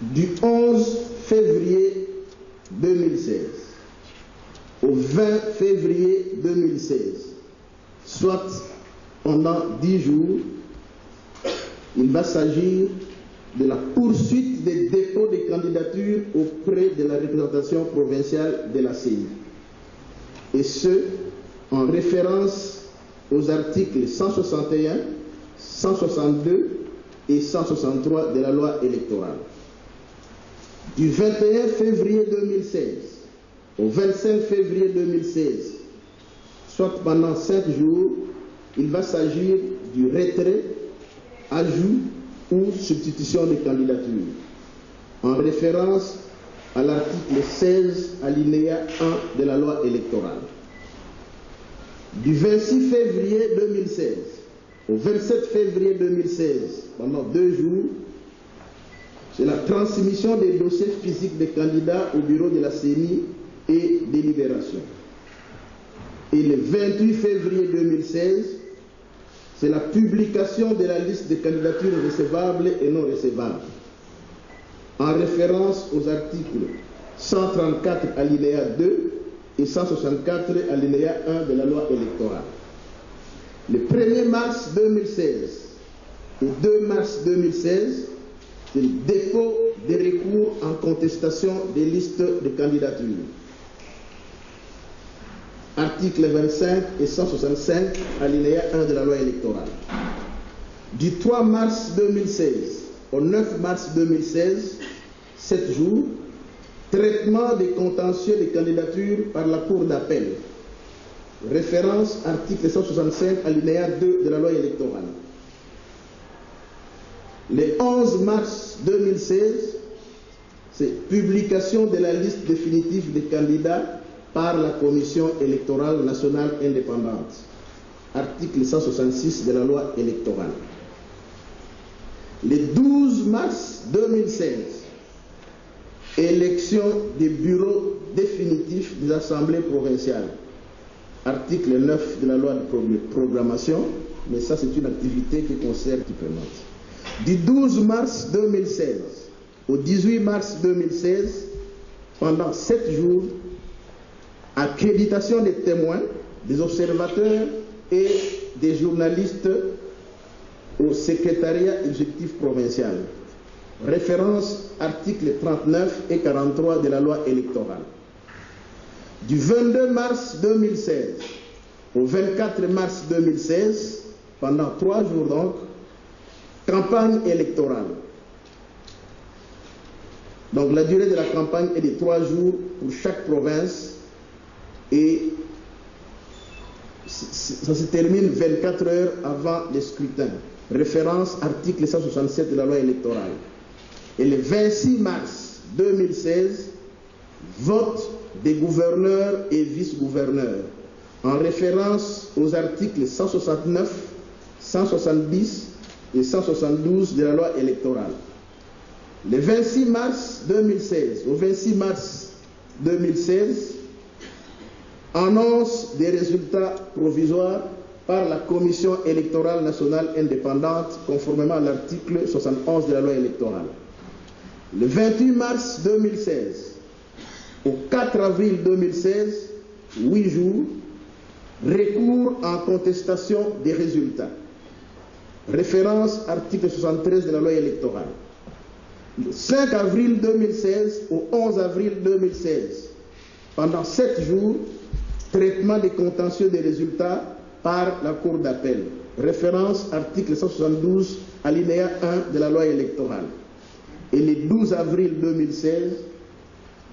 du 11 février 2016 au 20 février 2016, soit pendant 10 jours, il va s'agir de la poursuite des dépôts de candidatures auprès de la représentation provinciale de la CENI, et ce, en référence aux articles 161, 162 et 163 de la loi électorale. Du 21 février 2016 au 25 février 2016, soit pendant 5 jours, il va s'agir du retrait, ajout ou substitution des candidatures, en référence à l'article 16, alinéa 1 de la loi électorale. Du 26 février 2016 au 27 février 2016, pendant 2 jours, c'est la transmission des dossiers physiques des candidats au bureau de la CENI et délibération. Et le 28 février 2016, c'est la publication de la liste des candidatures recevables et non recevables, en référence aux articles 134 alinéa 2 et 164 alinéa 1 de la loi électorale. Le 1er mars 2016 et 2 mars 2016, c'est le dépôt des recours en contestation des listes de candidatures. Articles 25 et 165, alinéa 1 de la loi électorale. Du 3 mars 2016 au 9 mars 2016, 7 jours, traitement des contentieux des candidatures par la Cour d'appel. Référence article 165, alinéa 2 de la loi électorale. Le 11 mars 2016, c'est publication de la liste définitive des candidats par la Commission électorale nationale indépendante. Article 166 de la loi électorale. Le 12 mars 2016, élection des bureaux définitifs des assemblées provinciales. Article 9 de la loi de programmation, mais ça c'est une activité qui concerne qui permet. Du 12 mars 2016 au 18 mars 2016, pendant 7 jours, accréditation des témoins, des observateurs et des journalistes au secrétariat exécutif provincial. Référence articles 39 et 43 de la loi électorale. Du 22 mars 2016 au 24 mars 2016, pendant 3 jours donc, campagne électorale. Donc la durée de la campagne est de 3 jours pour chaque province et ça se termine 24 heures avant le scrutin. Référence article 167 de la loi électorale. Et le 26 mars 2016, vote des gouverneurs et vice-gouverneurs, en référence aux articles 169, 170 et 172 de la loi électorale. Le 26 mars 2016 au 26 mars 2016, annonce des résultats provisoires par la Commission électorale nationale indépendante, conformément à l'article 71 de la loi électorale. Le 28 mars 2016 au 4 avril 2016, 8 jours, recours en contestation des résultats. Référence article 73 de la loi électorale. Le 5 avril 2016 au 11 avril 2016, pendant 7 jours, traitement des contentieux des résultats par la Cour d'appel. Référence article 172 alinéa 1 de la loi électorale. Et le 12 avril 2016,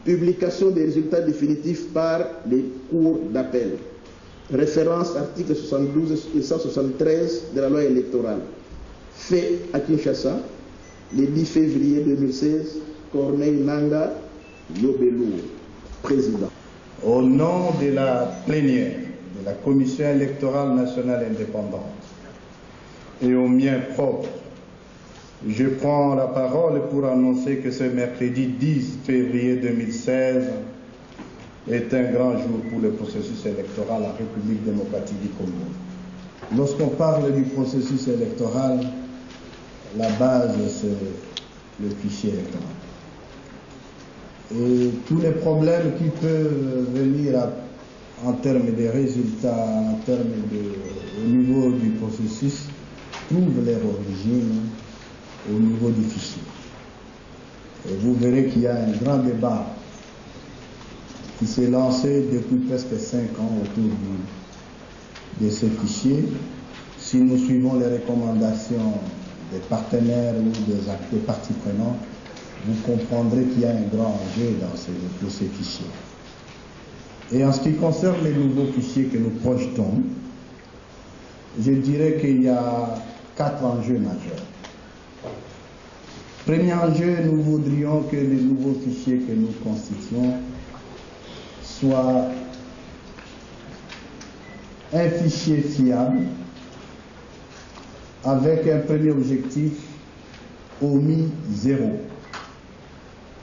publication des résultats définitifs par les cours d'appel. Référence article 72 et 173 de la loi électorale. Fait à Kinshasa, le 10 février 2016, Corneille Nangaa Yobelo, président. Au nom de la plénière de la Commission électorale nationale indépendante et au mien propre, je prends la parole pour annoncer que ce mercredi 10 février 2016 est un grand jour pour le processus électoral en République démocratique du Congo. Lorsqu'on parle du processus électoral, la base c'est le fichier électoral. Et tous les problèmes qui peuvent venir en termes de résultats, en termes au niveau du processus, trouvent leur origine au niveau du fichier. Et vous verrez qu'il y a un grand débat qui s'est lancé depuis presque 5 ans autour de ce fichier. Si nous suivons les recommandations des partenaires ou des parties prenantes, vous comprendrez qu'il y a un grand enjeu dans ces fichiers. Et en ce qui concerne les nouveaux fichiers que nous projetons, je dirais qu'il y a 4 enjeux majeurs. Premier enjeu, nous voudrions que les nouveaux fichiers que nous constituons soient un fichier fiable avec un premier objectif omis 0.